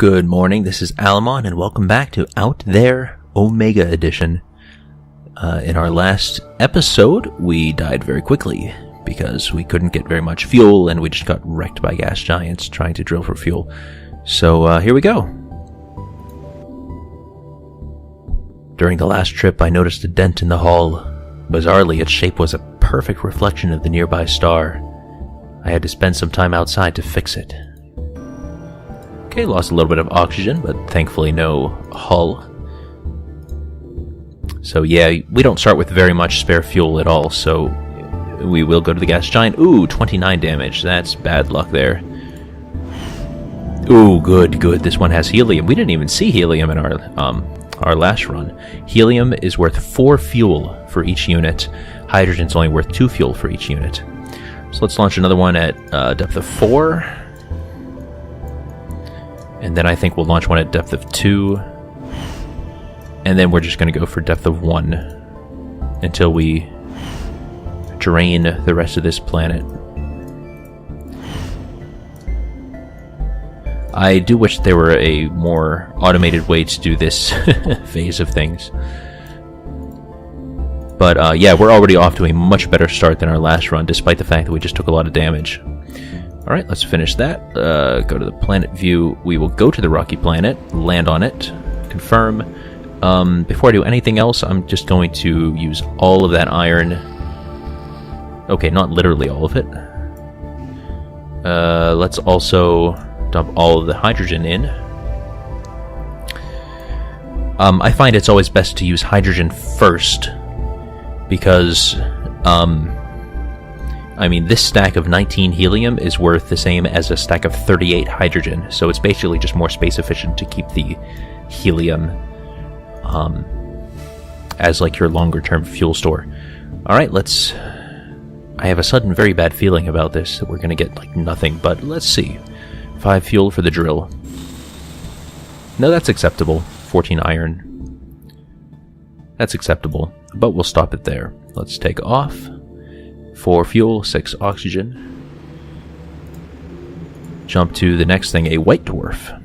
Good morning, this is Alamon, and welcome back to Out There Omega Edition. In our last episode, we died very quickly because we couldn't get very much fuel, and we just got wrecked by gas giants trying to drill for fuel. So here we go. During the last trip, I noticed a dent in the hull. Bizarrely, its shape was a perfect reflection of the nearby star. I had to spend some time outside to fix it. Okay, lost a little bit of oxygen, but thankfully no hull. So yeah, we don't start with very much spare fuel at all, so we will go to the gas giant. Ooh, 29 damage. That's bad luck there. Ooh, good. This one has helium. We didn't even see helium in our last run. Helium is worth 4 fuel for each unit. Hydrogen's only worth 2 fuel for each unit. So let's launch another one at depth of 4. And then I think we'll launch one at depth of 2. And then we're just going to go for depth of 1 until we drain the rest of this planet. I do wish there were a more automated way to do this phase of things. But yeah, we're already off to a much better start than our last run, despite the fact that we just took a lot of damage. Alright, let's finish that. Go to the planet view. We will go to the rocky planet, land on it, confirm. Before I do anything else, I'm just going to use all of that iron. Okay, not literally all of it. Let's also dump all of the hydrogen in. I find it's always best to use hydrogen first, because I mean, this stack of 19 helium is worth the same as a stack of 38 hydrogen, so it's basically just more space efficient to keep the helium as like your longer term fuel store. Alright, let's... I have a sudden very bad feeling about this, that we're gonna get like nothing, but let's see. 5 fuel for the drill. No, that's acceptable. 14 iron. That's acceptable, but we'll stop it there. Let's take off. 4 fuel, 6 oxygen. Jump to the next thing, a white dwarf.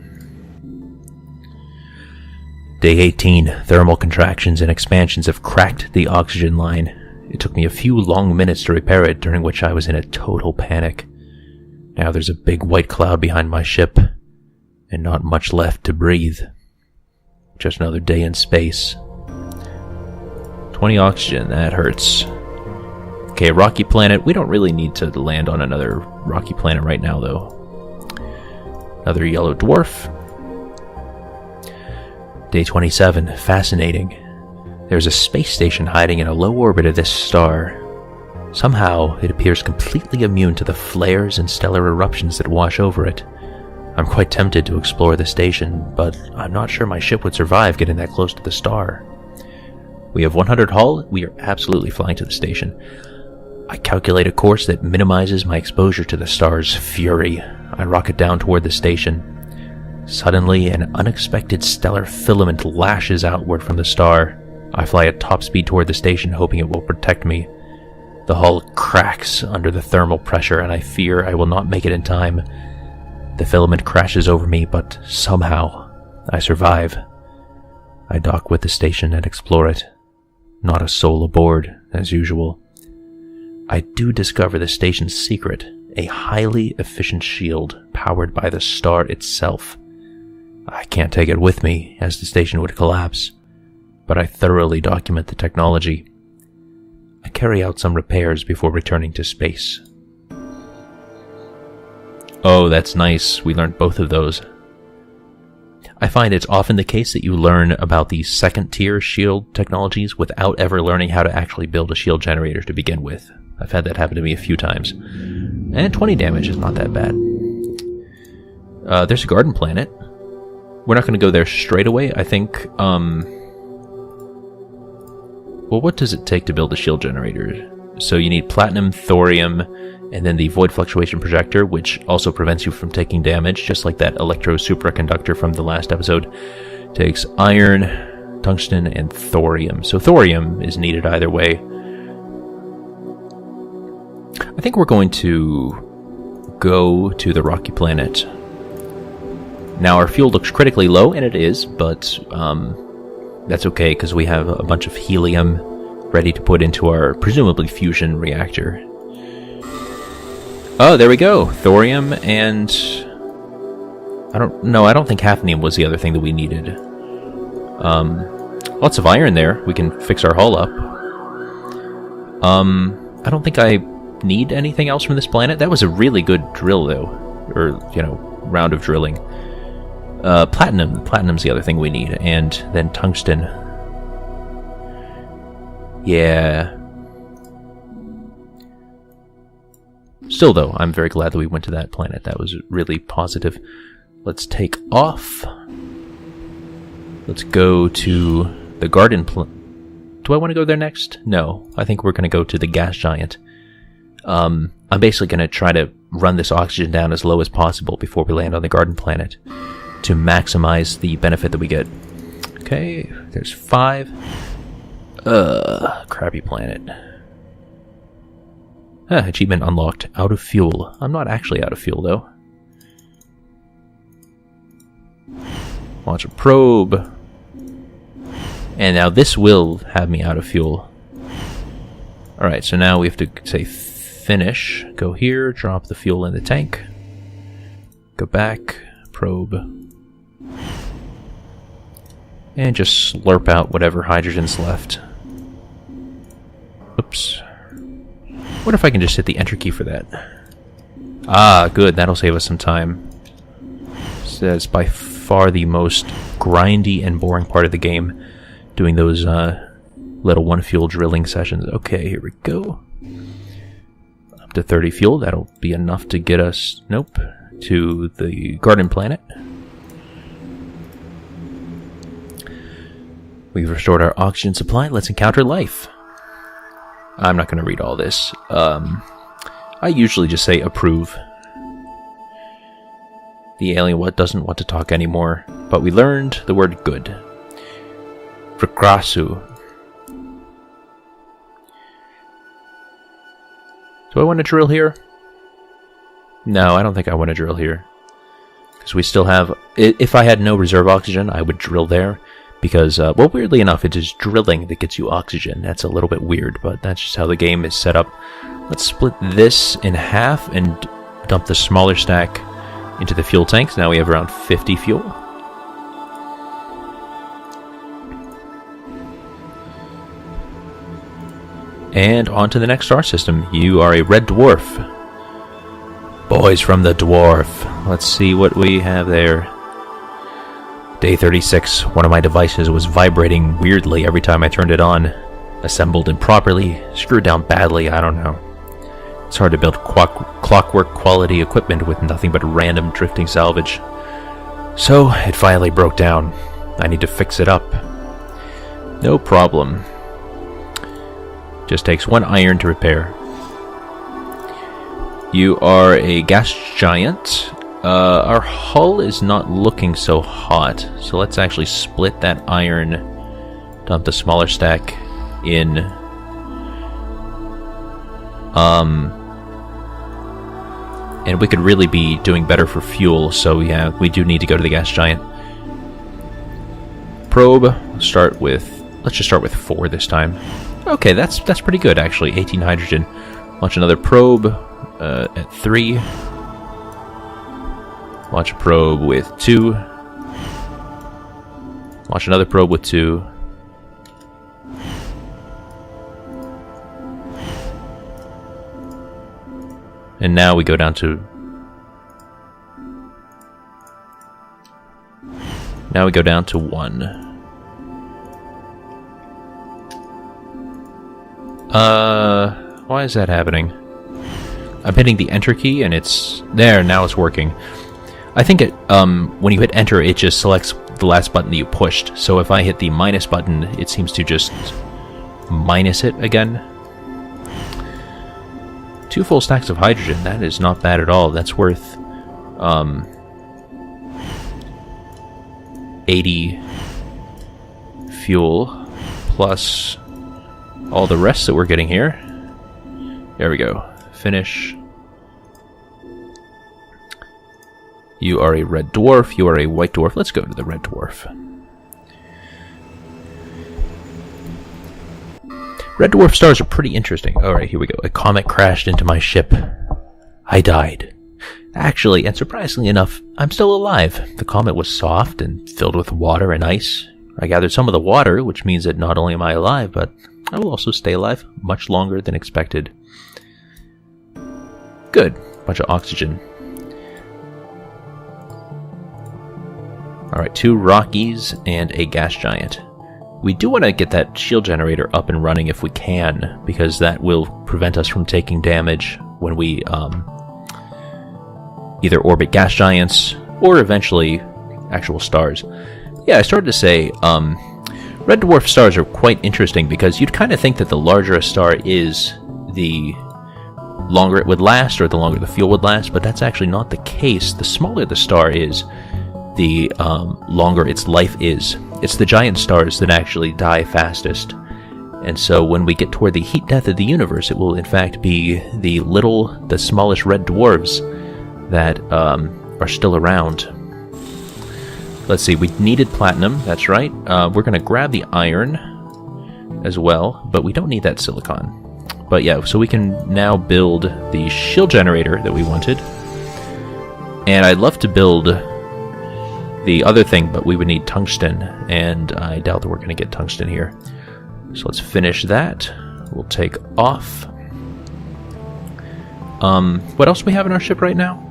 Day 18. Thermal contractions and expansions have cracked the oxygen line. It took me a few long minutes to repair it, during which I was in a total panic. Now there's a big white cloud behind my ship, and not much left to breathe. Just another day in space. 20 oxygen, that hurts. Okay, rocky planet. We don't really need to land on another rocky planet right now, though. Another yellow dwarf. Day 27. Fascinating. There's a space station hiding in a low orbit of this star. Somehow, it appears completely immune to the flares and stellar eruptions that wash over it. I'm quite tempted to explore the station, but I'm not sure my ship would survive getting that close to the star. We have 100 hull. We are absolutely flying to the station. I calculate a course that minimizes my exposure to the star's fury. I rocket down toward the station. Suddenly, an unexpected stellar filament lashes outward from the star. I fly at top speed toward the station, hoping it will protect me. The hull cracks under the thermal pressure, and I fear I will not make it in time. The filament crashes over me, but somehow I survive. I dock with the station and explore it. Not a soul aboard, as usual. I do discover the station's secret, a highly efficient shield powered by the star itself. I can't take it with me, as the station would collapse, but I thoroughly document the technology. I carry out some repairs before returning to space. Oh, that's nice. We learned both of those. I find it's often the case that you learn about the second-tier shield technologies without ever learning how to actually build a shield generator to begin with. I've had that happen to me a few times. And 20 damage is not that bad. There's a garden planet. We're not going to go there straight away. I think, well, what does it take to build a shield generator? So you need platinum, thorium, and then the void fluctuation projector, which also prevents you from taking damage, just like that electro supraconductor from the last episode. Takes iron, tungsten, and thorium. So thorium is needed either way. I think we're going to go to the rocky planet Now our fuel looks critically low, and it is, but that's okay because we have a bunch of helium ready to put into our presumably fusion reactor. Oh, there we go. Thorium and I don't think hafnium was the other thing that we needed. Lots of iron there. We can fix our hull up. I don't think I need anything else from this planet. That was a really good drill, though. Or, round of drilling. Platinum. Platinum's the other thing we need. And then tungsten. Yeah. Still, though, I'm very glad that we went to that planet. That was really positive. Let's take off. Let's go to the garden Do I want to go there next? No. I think we're going to go to the gas giant. I'm basically going to try to run this oxygen down as low as possible before we land on the garden planet to maximize the benefit that we get. Okay, there's 5. Crappy planet. Achievement unlocked. Out of fuel. I'm not actually out of fuel, though. Launch a probe. And now this will have me out of fuel. Alright, so now we have to say finish. Go here, drop the fuel in the tank. Go back, probe. And just slurp out whatever hydrogen's left. Oops. What if I can just hit the enter key for that? Ah, good, that'll save us some time. That's by far the most grindy and boring part of the game, doing those little one fuel drilling sessions. Okay, here we go. Up to 30 fuel, that'll be enough to get us, nope, to the garden planet. We've restored our oxygen supply, let's encounter life. I'm not going to read all this. I usually just say approve. The alien doesn't want to talk anymore, but we learned the word good. Prekrasu. Do I want to drill here? No, I don't think I want to drill here. Because we still have... If I had no reserve oxygen, I would drill there. Because, well, weirdly enough, it is drilling that gets you oxygen. That's a little bit weird, but that's just how the game is set up. Let's split this in half and dump the smaller stack into the fuel tanks. Now we have around 50 fuel. And on to the next star system. You are a red dwarf. Boys from the dwarf. Let's see what we have there. Day 36. One of my devices was vibrating weirdly every time I turned it on. Assembled improperly, screwed down badly, I don't know. It's hard to build clockwork quality equipment with nothing but random drifting salvage. So, it finally broke down. I need to fix it up. No problem. Just takes 1 iron to repair. You are a gas giant. Our hull is not looking so hot, so let's actually split that iron, dump the smaller stack in. And we could really be doing better for fuel, so yeah, we do need to go to the gas giant. Probe, let's just start with 4 this time. Okay, that's pretty good actually, 18 hydrogen. Launch another probe at 3. Launch a probe with 2. Launch another probe with 2. And now we go down to... Now we go down to 1. Why is that happening? I'm hitting the enter key and it's... There, now it's working. I think it, when you hit enter, it just selects the last button that you pushed. So if I hit the minus button, it seems to just minus it again. 2 full stacks of hydrogen, that is not bad at all. That's worth 80 fuel plus all the rest that we're getting here. There we go. Finish. You are a red dwarf. You are a white dwarf. Let's go to the red dwarf. Red dwarf stars are pretty interesting. Alright, here we go. A comet crashed into my ship. I died. Actually, and surprisingly enough, I'm still alive. The comet was soft and filled with water and ice. I gathered some of the water, which means that not only am I alive, but I will also stay alive much longer than expected. Good. Bunch of oxygen. Alright, 2 Rockies and a gas giant. We do want to get that shield generator up and running if we can, because that will prevent us from taking damage when we either orbit gas giants or eventually actual stars. Yeah, I started to say, red dwarf stars are quite interesting because you'd kind of think that the larger a star is, the longer it would last or the longer the fuel would last, but that's actually not the case. The smaller the star is, the longer its life is. It's the giant stars that actually die fastest. And so when we get toward the heat death of the universe, it will in fact be the smallish red dwarves that are still around. Let's see, we needed platinum, that's right. We're going to grab the iron as well, but we don't need that silicon. But yeah, so we can now build the shield generator that we wanted. And I'd love to build the other thing, but we would need tungsten, and I doubt that we're going to get tungsten here. So let's finish that. We'll take off. What else do we have in our ship right now?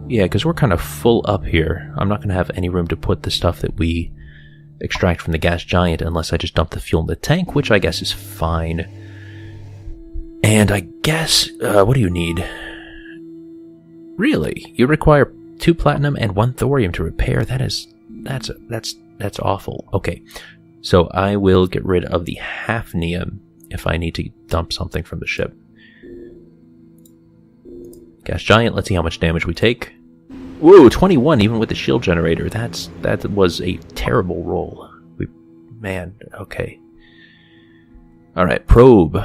Yeah, because we're kind of full up here. I'm not going to have any room to put the stuff that we extract from the gas giant unless I just dump the fuel in the tank, which I guess is fine. And I guess, what do you need? Really? You require 2 platinum and 1 thorium to repair. That's awful. Okay, so I will get rid of the hafnium if I need to dump something from the ship. Gas giant, let's see how much damage we take. Whoa, 21 even with the shield generator. That was a terrible roll. Man, okay. Alright, probe.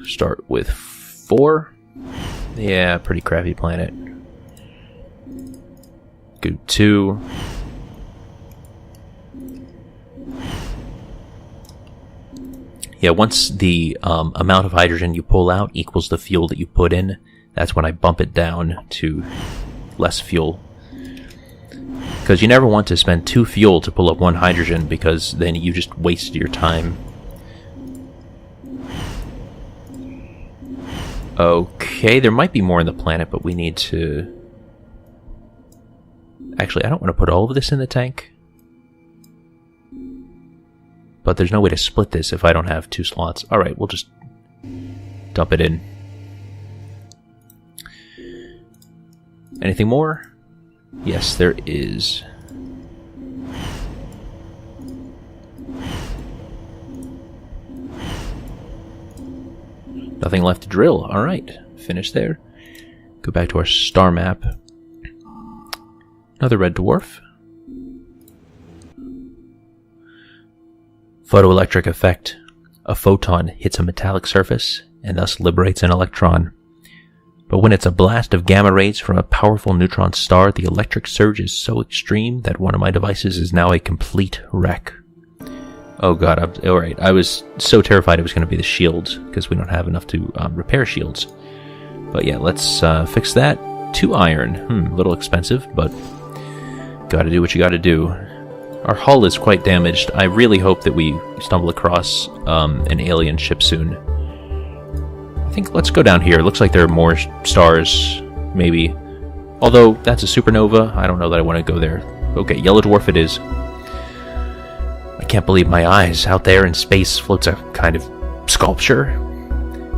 Start with 4. Yeah, pretty crappy planet. Go 2. Yeah, once the amount of hydrogen you pull out equals the fuel that you put in, that's when I bump it down to less fuel. Because you never want to spend 2 fuel to pull up 1 hydrogen, because then you just wasted your time. Okay, there might be more on the planet, but we need to... Actually, I don't want to put all of this in the tank. But there's no way to split this if I don't have 2 slots. Alright, we'll just dump it in. Anything more? Yes, there is. Nothing left to drill. Alright, finish there. Go back to our star map. Another red dwarf. Photoelectric effect. A photon hits a metallic surface and thus liberates an electron. But when it's a blast of gamma rays from a powerful neutron star, the electric surge is so extreme that one of my devices is now a complete wreck. Oh god, alright. I was so terrified it was going to be the shields, because we don't have enough to repair shields. But yeah, let's fix that. 2 iron. A little expensive, but gotta do what you gotta do. Our hull is quite damaged. I really hope that we stumble across an alien ship soon. I think let's go down here. It looks like there are more stars, maybe. Although, that's a supernova. I don't know that I want to go there. Okay, yellow dwarf it is. I can't believe my eyes. Out there in space floats a kind of sculpture.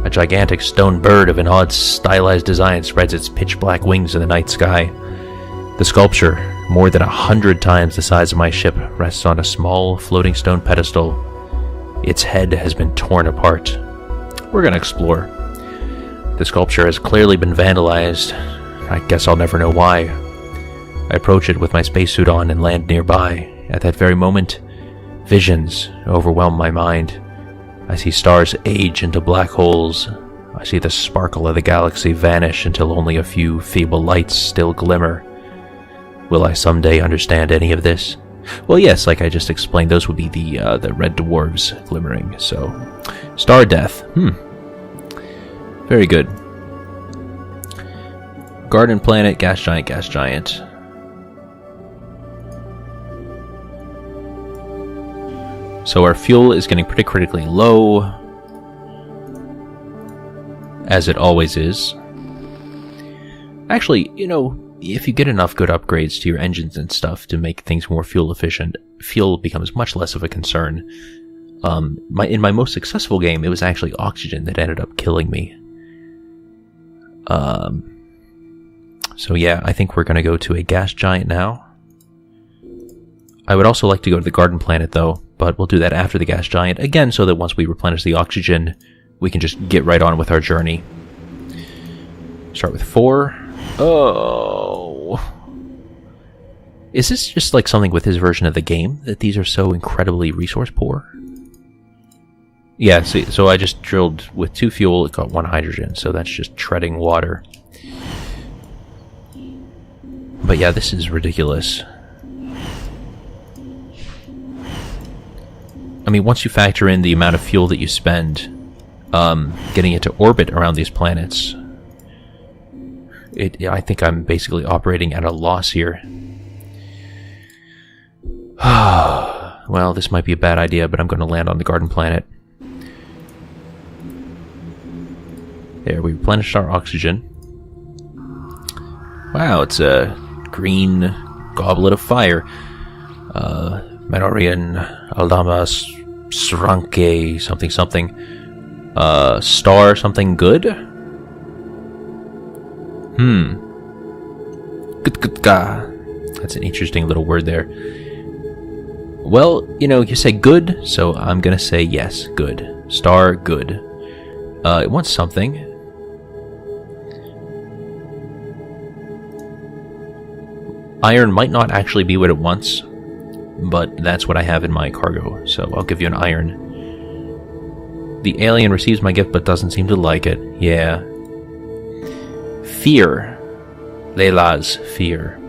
A gigantic stone bird of an odd stylized design spreads its pitch-black wings in the night sky. The sculpture, more than 100 times the size of my ship, rests on a small floating stone pedestal. Its head has been torn apart. We're gonna explore. The sculpture has clearly been vandalized. I guess I'll never know why. I approach it with my spacesuit on and land nearby. At that very moment, visions overwhelm my mind. I see stars age into black holes. I see the sparkle of the galaxy vanish until only a few feeble lights still glimmer. Will I someday understand any of this? Well, yes, like I just explained, those would be the red dwarves glimmering. So, star death. Very good. Garden planet, gas giant, gas giant. So our fuel is getting pretty critically low, as it always is. Actually, you know, if you get enough good upgrades to your engines and stuff to make things more fuel efficient, fuel becomes much less of a concern. In my most successful game, it was actually oxygen that ended up killing me. So yeah, I think we're going to go to a gas giant now. I would also like to go to the garden planet though, but we'll do that after the gas giant, again so that once we replenish the oxygen, we can just get right on with our journey. Start with 4. Oh. Is this just like something with his version of the game, that these are so incredibly resource poor? Yeah, see, so I just drilled with 2 fuel, it got 1 hydrogen, so that's just treading water. But yeah, this is ridiculous. I mean, once you factor in the amount of fuel that you spend getting into orbit around these planets, I think I'm basically operating at a loss here. Well, this might be a bad idea, but I'm going to land on the garden planet. There, we replenished our oxygen. Wow, it's a green goblet of fire. Menorian Aldamas Sranke something something. Star something good? That's an interesting little word there. Well, you know, you say good, so I'm gonna say yes, good. Star, good. It wants something. Iron might not actually be what it wants, but that's what I have in my cargo, so I'll give you an iron. The alien receives my gift but doesn't seem to like it. Yeah. Fear. Leila's fear.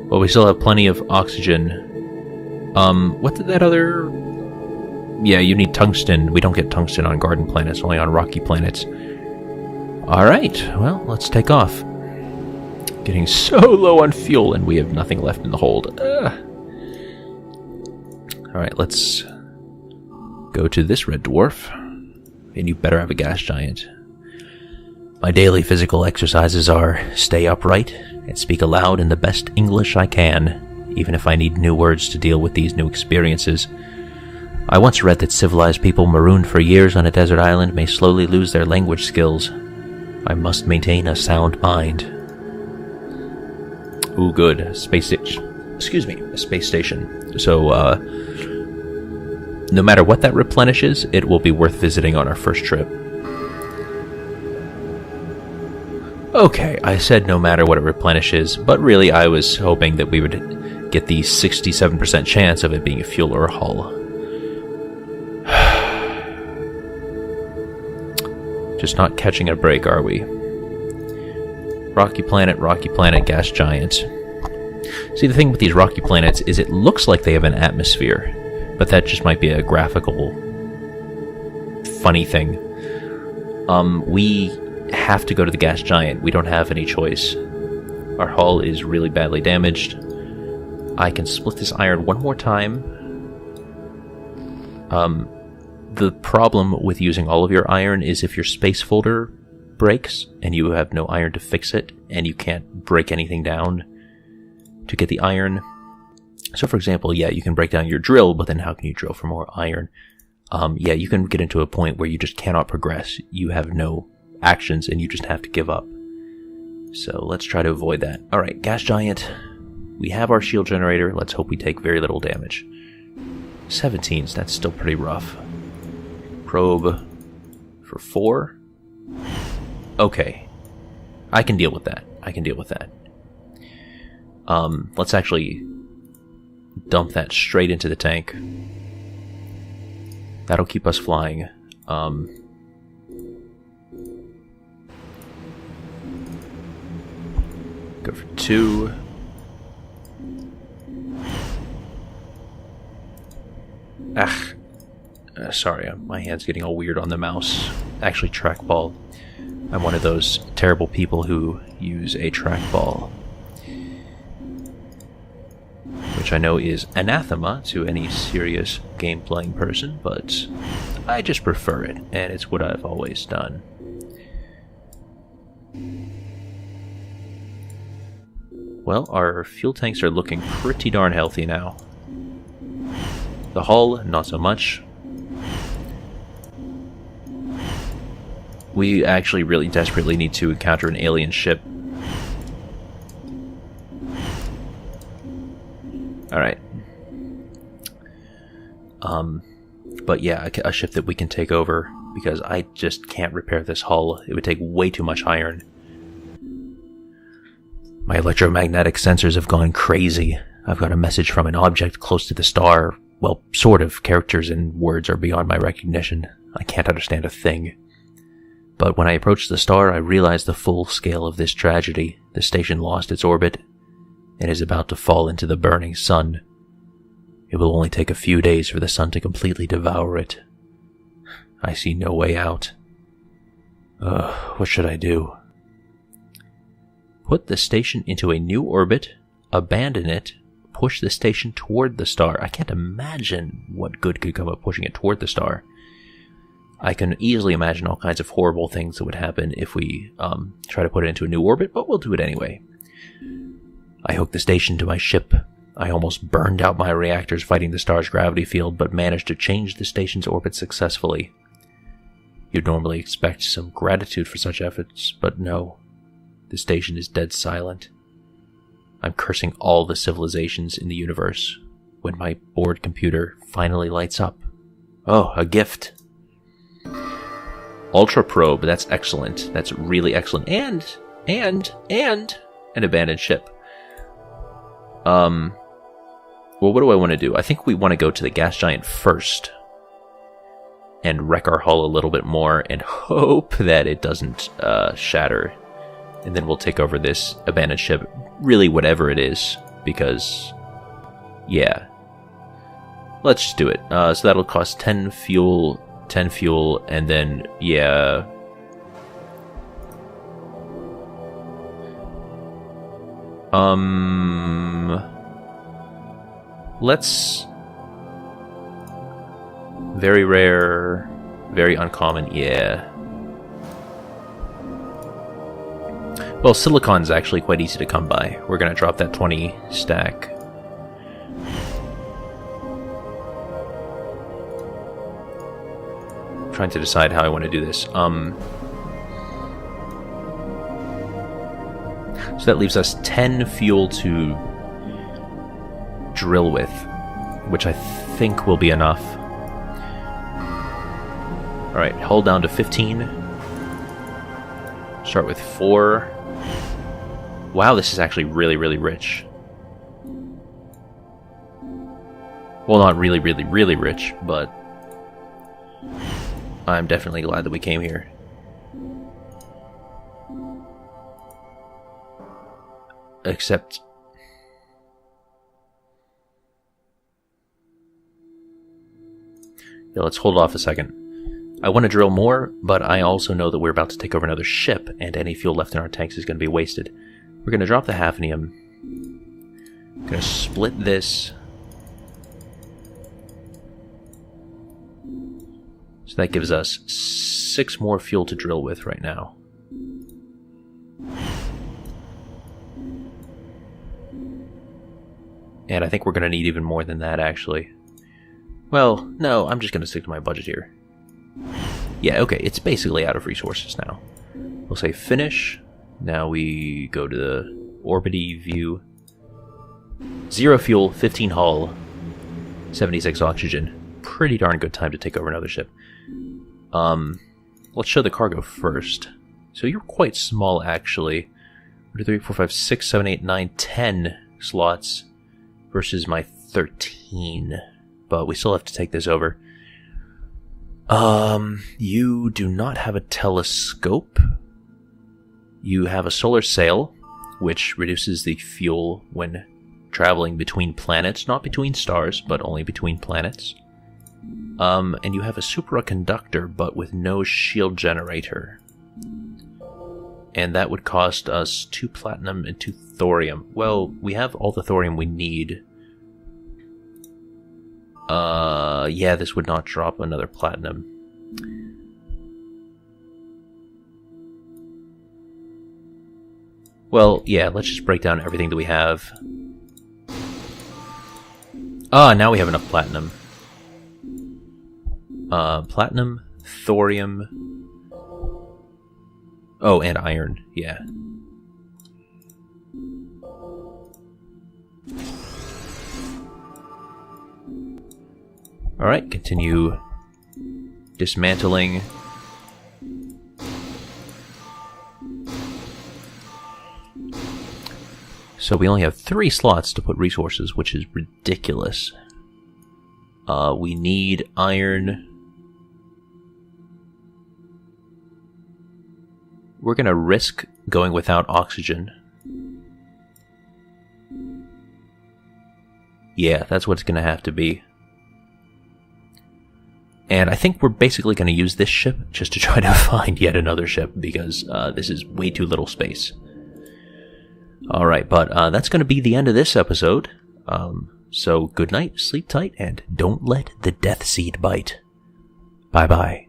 Well, we still have plenty of oxygen. What did that other... Yeah, you need tungsten. We don't get tungsten on garden planets, only on rocky planets. Alright, well, let's take off. Getting so low on fuel, and we have nothing left in the hold. Alright, let's go to this red dwarf. And you better have a gas giant. My daily physical exercises are stay upright and speak aloud in the best English I can, even if I need new words to deal with these new experiences. I once read that civilized people marooned for years on a desert island may slowly lose their language skills. I must maintain a sound mind. Ooh, good. Space station. Excuse me, a space station. So, no matter what that replenishes, it will be worth visiting on our first trip. Okay, I said no matter what it replenishes, but really I was hoping that we would get the 67% chance of it being a fuel or a hull. Just not catching a break, are we? Rocky planet, gas giant. See, the thing with these rocky planets is it looks like they have an atmosphere, but that just might be a graphical funny thing. We have to go to the gas giant. We don't have any choice. Our hull is really badly damaged. I can split this iron one more time. The problem with using all of your iron is if your space folder breaks and you have no iron to fix it, and you can't break anything down to get the iron. So for example, yeah, you can break down your drill, but then how can you drill for more iron? Yeah, you can get into a point where you just cannot progress. You have no actions and you just have to give up. So let's try to avoid that. Alright, gas giant. We have our shield generator. Let's hope we take very little damage. 17s, that's still pretty rough. Probe for 4. Okay. I can deal with that. Let's actually dump that straight into the tank. That'll keep us flying. Go for 2. Sorry, my hand's getting all weird on the mouse. Actually, trackball. I'm one of those terrible people who use a trackball, which I know is anathema to any serious game-playing person, but I just prefer it, and it's what I've always done. Well, our fuel tanks are looking pretty darn healthy now. The hull, not so much. We actually really desperately need to encounter an alien ship. Alright. But yeah, a ship that we can take over, because I just can't repair this hull. It would take way too much iron. My electromagnetic sensors have gone crazy. I've got a message from an object close to the star. Well, sort of. Characters and words are beyond my recognition. I can't understand a thing. But when I approached the star, I realized the full scale of this tragedy. The station lost its orbit and is about to fall into the burning sun. It will only take a few days for the sun to completely devour it. I see no way out. What should I do? Put the station into a new orbit, abandon it, push the station toward the star. I can't imagine what good could come of pushing it toward the star. I can easily imagine all kinds of horrible things that would happen if we try to put it into a new orbit, but we'll do it anyway. I hooked the station to my ship. I almost burned out my reactors fighting the star's gravity field, but managed to change the station's orbit successfully. You'd normally expect some gratitude for such efforts, but no. The station is dead silent. I'm cursing all the civilizations in the universe when my board computer finally lights up. Oh, a gift. Ultra probe, that's excellent. That's really excellent. And an abandoned ship. Well, what do I want to do? I think we want to go to the gas giant first and wreck our hull a little bit more and hope that it doesn't shatter. And then we'll take over this abandoned ship, really whatever it is, because, yeah. Let's just do it. So that'll cost 10 fuel, and then, yeah. Let's... Very rare, very uncommon, yeah. Well, silicon's actually quite easy to come by. We're gonna drop that 20 stack. Trying to decide how I want to do this. So that leaves us 10 fuel to drill with, which I think will be enough. Alright, hold down to 15. Start with 4. Wow, this is actually really, really rich. Well, not really, really, really rich, but I'm definitely glad that we came here. Except... yeah, let's hold off a second. I want to drill more, but I also know that we're about to take over another ship, and any fuel left in our tanks is going to be wasted. We're going to drop the hafnium. Going to split this. So that gives us 6 more fuel to drill with right now. And I think we're going to need even more than that, actually. Well, no, I'm just going to stick to my budget here. Yeah, okay, it's basically out of resources now. We'll say finish. Now we go to the orbity view. 0 fuel, 15 hull, 76 oxygen. Pretty darn good time to take over another ship. Let's show the cargo first. So you're quite small, actually. 1, 2, 3, 4, 5, 6, 7, 8, 9, 10 slots versus my 13, but we still have to take this over. You do not have a telescope. You have a solar sail, which reduces the fuel when traveling between planets, not between stars, but only between planets. And you have a supraconductor, but with no shield generator. And that would cost us 2 platinum and 2 thorium. Well, we have all the thorium we need. Yeah, this would not drop another platinum. Well, yeah, let's just break down everything that we have. Now we have enough platinum. Platinum, thorium... Oh, and iron, yeah. Alright, continue dismantling. So we only have 3 slots to put resources, which is ridiculous. We need iron. We're going to risk going without oxygen. Yeah, that's what it's going to have to be. And I think we're basically going to use this ship just to try to find yet another ship, because this is way too little space. Alright, but that's going to be the end of this episode. So good night, sleep tight, and don't let the death seed bite. Bye-bye.